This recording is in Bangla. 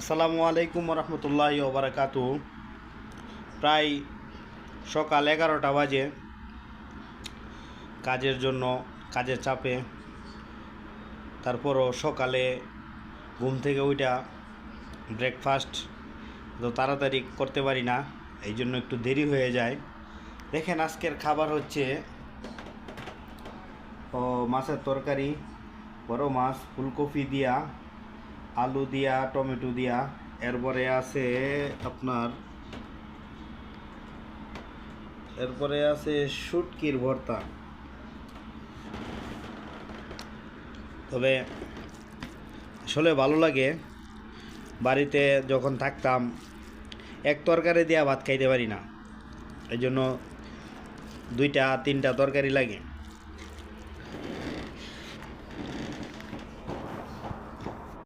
আসসালামু আলাইকুম রহমতুল্লাহি ওবরাকাতু। প্রায় সকাল 11টা বাজে। কাজের জন্য কাজের চাপে, তারপরও সকালে ঘুম থেকে উঠা ব্রেকফাস্ট তো তাড়াতাড়ি করতে পারি না, এই জন্য একটু দেরি হয়ে যায়। দেখেন আজকের খাবার হচ্ছে মাছের তরকারি, বড় মাছ, ফুলকপি দিয়া, আলু দিয়া, টমেটো দিয়া, এরপরে আছে শুটকির ভর্তা। তবে আসলে ভালো লাগে, বাড়িতে যখন থাকতাম এক তরকারি দিয়া ভাত খাইতে পারি না, এই জন্য 2-3টা তরকারি লাগে।